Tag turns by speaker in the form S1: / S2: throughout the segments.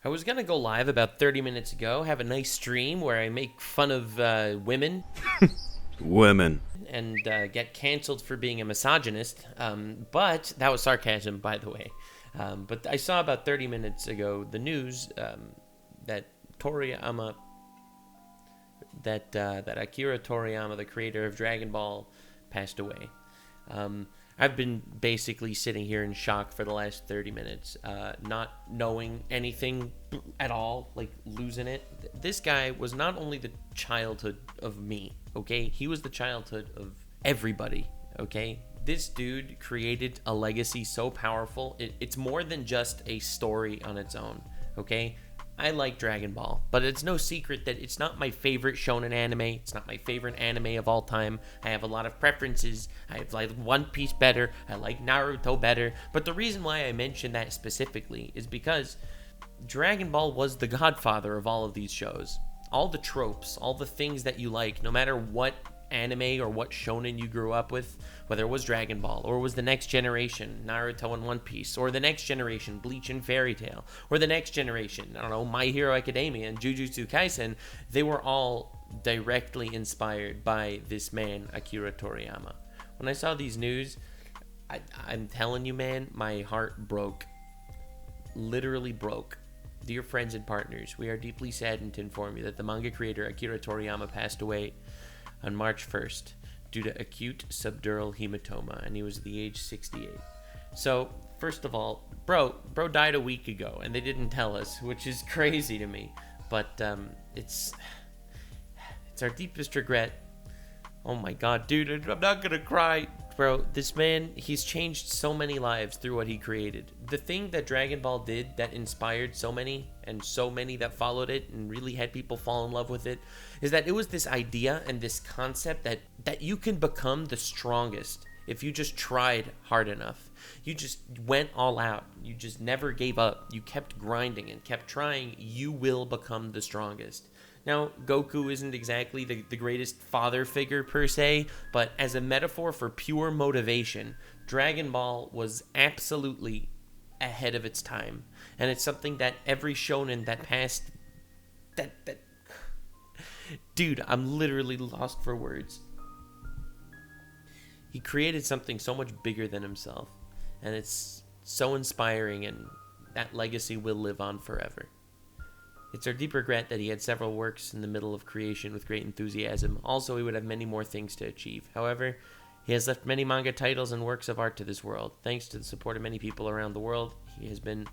S1: I was going to go live about 30 minutes ago, have a nice stream where I make fun of women.
S2: Women.
S1: And get canceled for being a misogynist. But that was sarcasm, by the way. But I saw about 30 minutes ago the news that Toriyama, that Akira Toriyama, the creator of Dragon Ball, passed away. I've been basically sitting here in shock for the last 30 minutes, not knowing anything at all, like losing it. This guy was not only the childhood of me, okay? He was the childhood of everybody, okay? This dude created a legacy so powerful. It's more than just a story on its own, okay? I like Dragon Ball, but it's no secret that it's not my favorite shonen anime. It's not my favorite anime of all time. I have a lot of preferences. I like One Piece better. I like Naruto better. But the reason why I mention that specifically is because Dragon Ball was the godfather of all of these shows. All the tropes, all the things that you like, no matter what anime or what shonen you grew up with, whether it was Dragon Ball or it was the next generation, Naruto and One Piece, or the next generation, Bleach and Fairy Tail, or the next generation, I don't know, My Hero Academia and Jujutsu Kaisen, they were all directly inspired by this man, Akira Toriyama. When I saw these news, I'm telling you, man, my heart broke. Literally broke. Dear friends and partners, we are deeply saddened to inform you that the manga creator Akira Toriyama passed away on March 1st due to acute subdural hematoma, and he was at the age 68. So, first of all, bro died a week ago, and they didn't tell us, which is crazy to me. But it's our deepest regret. Oh my god, dude, I'm not gonna cry. Bro, this man, he's changed so many lives through what he created. The thing that Dragon Ball did that inspired so many, and so many that followed it and really had people fall in love with it, is that it was this idea and this concept that you can become the strongest if you just tried hard enough. You just went all out. You just never gave up. You kept grinding and kept trying. You will become the strongest. Now, Goku isn't exactly the greatest father figure per se, but as a metaphor for pure motivation, Dragon Ball was absolutely ahead of its time. And it's something that every shonen that passed... That Dude, I'm literally lost for words. He created something so much bigger than himself. And it's so inspiring, and that legacy will live on forever. It's our deep regret that he had several works in the middle of creation with great enthusiasm. Also, he would have many more things to achieve. However, he has left many manga titles and works of art to this world. Thanks to the support of many people around the world, he has been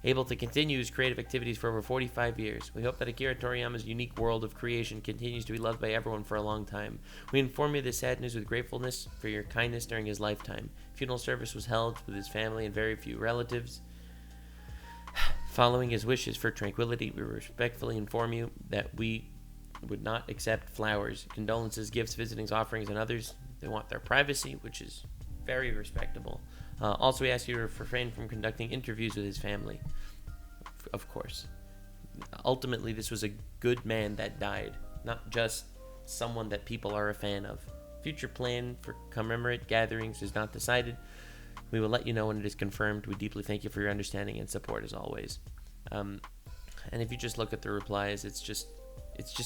S1: able to continue his creative activities for over 45 years. We hope that Akira Toriyama's unique world of creation continues to be loved by everyone for a long time. We inform you of this sad news with gratefulness for your kindness during his lifetime. Funeral service was held with his family and very few relatives. Following his wishes for tranquility, we respectfully inform you that we would not accept flowers, condolences, gifts, visitings, offerings, and others. They want their privacy, which is very respectable. Also, we ask you to refrain from conducting interviews with his family. Of course. Ultimately, this was a good man that died, not just someone that people are a fan of. Future plan for commemorate gatherings is not decided. We will let you know when it is confirmed. We deeply thank you for your understanding and support as always. And if you just look at the replies, it's just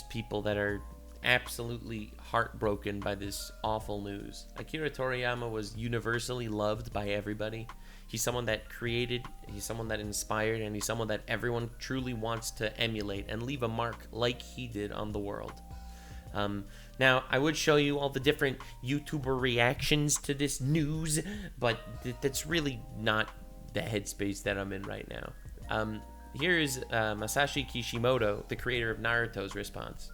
S1: people that are absolutely heartbroken by this awful news. Akira Toriyama was universally loved by everybody. He's someone that created, he's someone that inspired, and he's someone that everyone truly wants to emulate and leave a mark like he did on the world. Now, I would show you all the different YouTuber reactions to this news, but that's really not the headspace that I'm in right now. Here is Masashi Kishimoto, the creator of Naruto's response.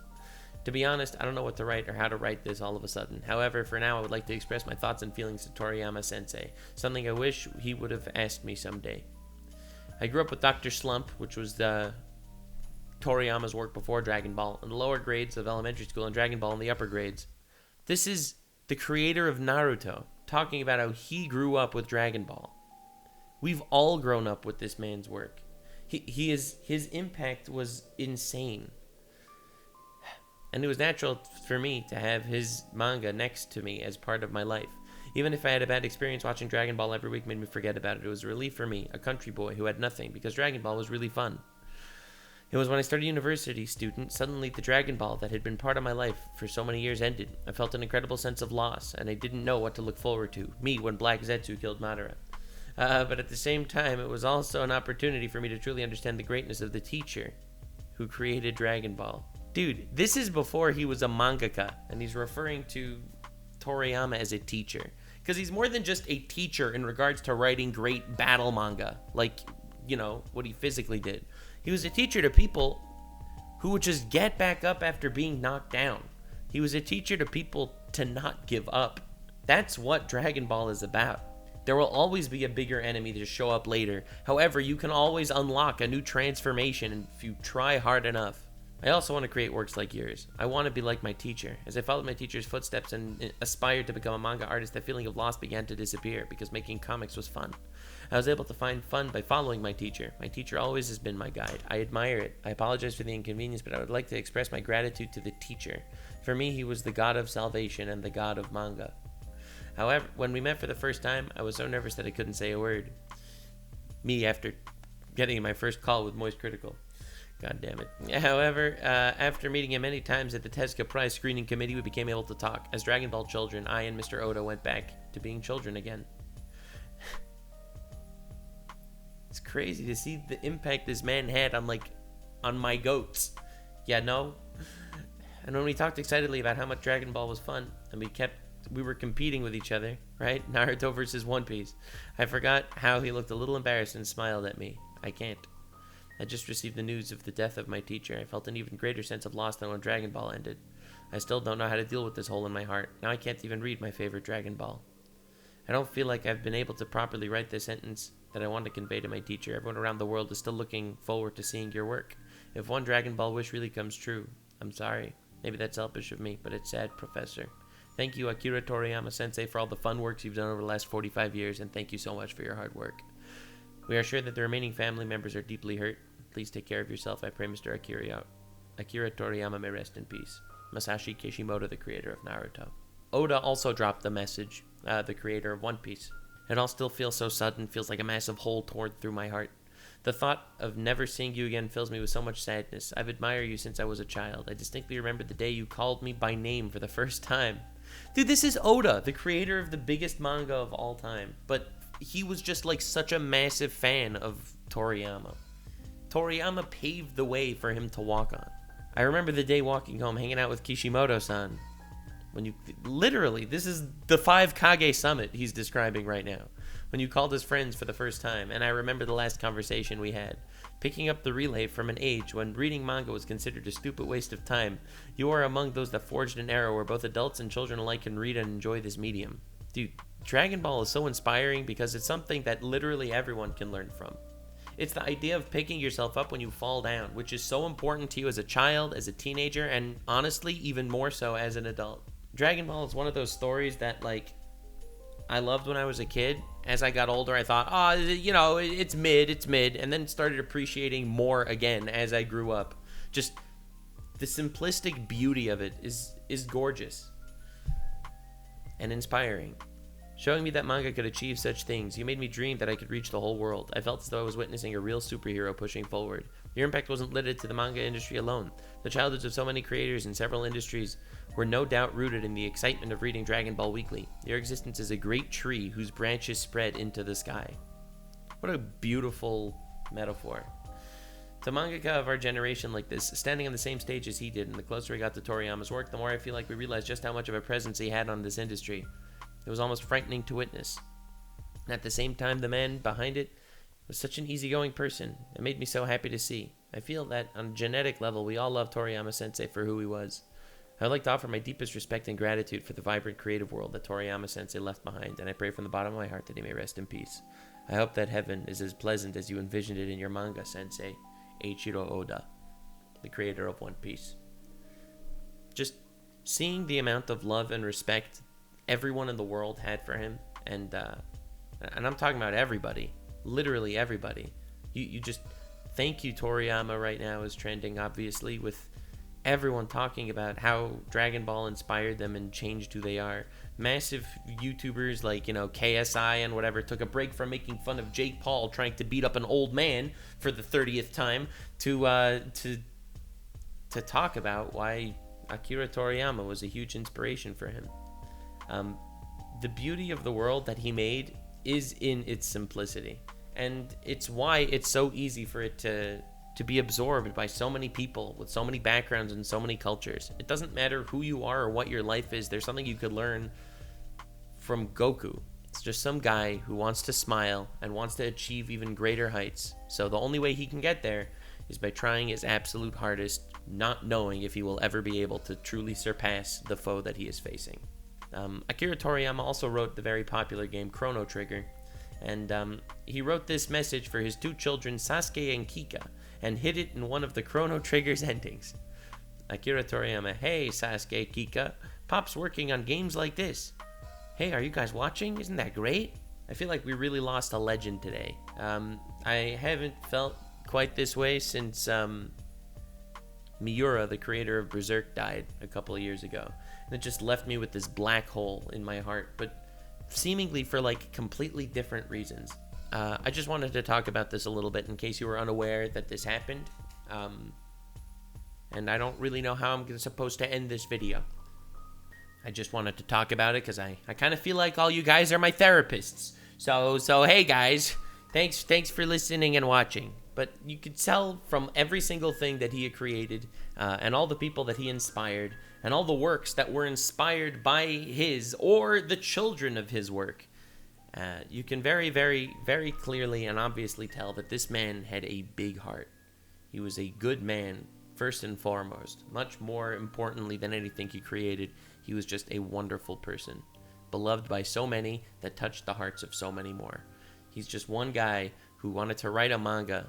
S1: To be honest, I don't know what to write or how to write this all of a sudden. However, for now, I would like to express my thoughts and feelings to Toriyama-sensei, something I wish he would have asked me someday. I grew up with Dr. Slump, which was Toriyama's work before Dragon Ball, in the lower grades of elementary school, and Dragon Ball in the upper grades. This is the creator of Naruto talking about how he grew up with Dragon Ball. We've all grown up with this man's work. His impact was insane. And it was natural for me to have his manga next to me as part of my life. Even if I had a bad experience, watching Dragon Ball every week made me forget about it. It was a relief for me, a country boy who had nothing, because Dragon Ball was really fun. It was when I started university student, suddenly the Dragon Ball that had been part of my life for so many years ended. I felt an incredible sense of loss, and I didn't know what to look forward to. Me, when Black Zetsu killed Madara. But at the same time, it was also an opportunity for me to truly understand the greatness of the teacher who created Dragon Ball. Dude, this is before he was a mangaka, and he's referring to Toriyama as a teacher. Because he's more than just a teacher in regards to writing great battle manga, like, what he physically did. He was a teacher to people who would just get back up after being knocked down. He was a teacher to people to not give up. That's what Dragon Ball is about. There will always be a bigger enemy to show up later. However, you can always unlock a new transformation if you try hard enough. I also want to create works like yours. I want to be like my teacher. As I followed my teacher's footsteps and aspired to become a manga artist, the feeling of loss began to disappear because making comics was fun. I was able to find fun by following my teacher. My teacher always has been my guide. I admire it. I apologize for the inconvenience, but I would like to express my gratitude to the teacher. For me, he was the god of salvation and the god of manga. However, when we met for the first time, I was so nervous that I couldn't say a word. Me after getting my first call with Moist Critical. God damn it. However, after meeting him many times at the Tezuka Prize Screening Committee, we became able to talk. As Dragon Ball children, I and Mr. Oda went back to being children again. It's crazy to see the impact this man had on my goats. Yeah, no? And when we talked excitedly about how much Dragon Ball was fun, and we were competing with each other, right? Naruto versus One Piece. I forgot how he looked a little embarrassed and smiled at me. I can't. I just received the news of the death of my teacher. I felt an even greater sense of loss than when Dragon Ball ended. I still don't know how to deal with this hole in my heart. Now I can't even read my favorite Dragon Ball. I don't feel like I've been able to properly write the sentence that I want to convey to my teacher. Everyone around the world is still looking forward to seeing your work. If one Dragon Ball wish really comes true, I'm sorry. Maybe that's selfish of me, but it's sad, Professor. Thank you, Akira Toriyama Sensei, for all the fun works you've done over the last 45 years, and thank you so much for your hard work. We are sure that the remaining family members are deeply hurt. Please take care of yourself. I pray Mr. Akira Toriyama may rest in peace. Masashi Kishimoto, the creator of Naruto. Oda also dropped the message, the creator of One Piece. It all still feels so sudden, feels like a massive hole torn through my heart. The thought of never seeing you again fills me with so much sadness. I've admired you since I was a child. I distinctly remember the day you called me by name for the first time. Dude, this is Oda, the creator of the biggest manga of all time. But he was just such a massive fan of Toriyama. Toriyama paved the way for him to walk on. I remember the day walking home, hanging out with Kishimoto-san. Literally, this is the 5 Kage summit he's describing right now. When you called us friends for the first time, and I remember the last conversation we had. Picking up the relay from an age when reading manga was considered a stupid waste of time, you are among those that forged an era where both adults and children alike can read and enjoy this medium. Dude, Dragon Ball is so inspiring because it's something that literally everyone can learn from. It's the idea of picking yourself up when you fall down, which is so important to you as a child, as a teenager, and honestly, even more so as an adult. Dragon Ball is one of those stories that, I loved when I was a kid. As I got older, I thought, it's mid, and then started appreciating more again as I grew up. Just the simplistic beauty of it is gorgeous and inspiring. Showing me that manga could achieve such things, you made me dream that I could reach the whole world. I felt as though I was witnessing a real superhero pushing forward. Your impact wasn't limited to the manga industry alone. The childhoods of so many creators in several industries were no doubt rooted in the excitement of reading Dragon Ball Weekly. Your existence is a great tree whose branches spread into the sky. What a beautiful metaphor. To mangaka of our generation like this, standing on the same stage as he did, and the closer I got to Toriyama's work, the more I feel like we realized just how much of a presence he had on this industry. It was almost frightening to witness. And at the same time, the man behind it was such an easygoing person. It made me so happy to see. I feel that on a genetic level, we all love Toriyama Sensei for who he was. I would like to offer my deepest respect and gratitude for the vibrant creative world that Toriyama Sensei left behind, and I pray from the bottom of my heart that he may rest in peace. I hope that heaven is as pleasant as you envisioned it in your manga, Sensei. Eiichiro Oda, the creator of One Piece. Just seeing the amount of love and respect everyone in the world had for him, and I'm talking about everybody, literally everybody. You just, thank you Toriyama right now is trending, obviously, with everyone talking about how Dragon Ball inspired them and changed who they are. Massive YouTubers like, KSI and whatever took a break from making fun of Jake Paul trying to beat up an old man for the 30th time to talk about why Akira Toriyama was a huge inspiration for him. The beauty of the world that he made is in its simplicity, and it's why it's so easy for it to be absorbed by so many people with so many backgrounds and so many cultures. It doesn't matter who you are or what your life is. There's something you could learn from Goku. It's just some guy who wants to smile and wants to achieve even greater heights. So the only way he can get there is by trying his absolute hardest, not knowing if he will ever be able to truly surpass the foe that he is facing. Akira Toriyama also wrote the very popular game Chrono Trigger, and he wrote this message for his two children, Sasuke and Kika, and hid it in one of the Chrono Trigger's endings. Akira Toriyama: "Hey, Sasuke, Kika, Pop's working on games like this. Hey, are you guys watching? Isn't that great?" I feel like we really lost a legend today. I haven't felt quite this way since Miura, the creator of Berserk, died a couple of years ago. And it just left me with this black hole in my heart, but seemingly for like completely different reasons. I just wanted to talk about this a little bit in case you were unaware that this happened. And I don't really know how I'm supposed to end this video. I just wanted to talk about it because I kind of feel like all you guys are my therapists. So hey guys, thanks for listening and watching. But you could tell from every single thing that he had created, and all the people that he inspired, and all the works that were inspired by his or the children of his work, you can very, very, very clearly and obviously tell that this man had a big heart. He was a good man, first and foremost. Much more importantly than anything he created, he was just a wonderful person, beloved by so many that touched the hearts of so many more. He's just one guy who wanted to write a manga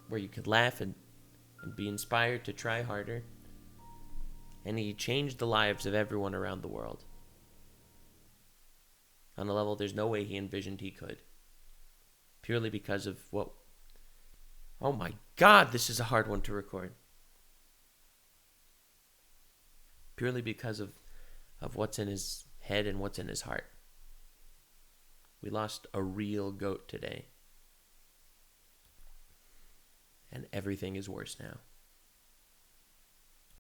S1: where you could laugh and be inspired to try harder. And he changed the lives of everyone around the world on a level there's no way he envisioned he could. Purely because of what... Oh my God, this is a hard one to record. Purely because of what's in his head and what's in his heart. We lost a real goat today. And everything is worse now.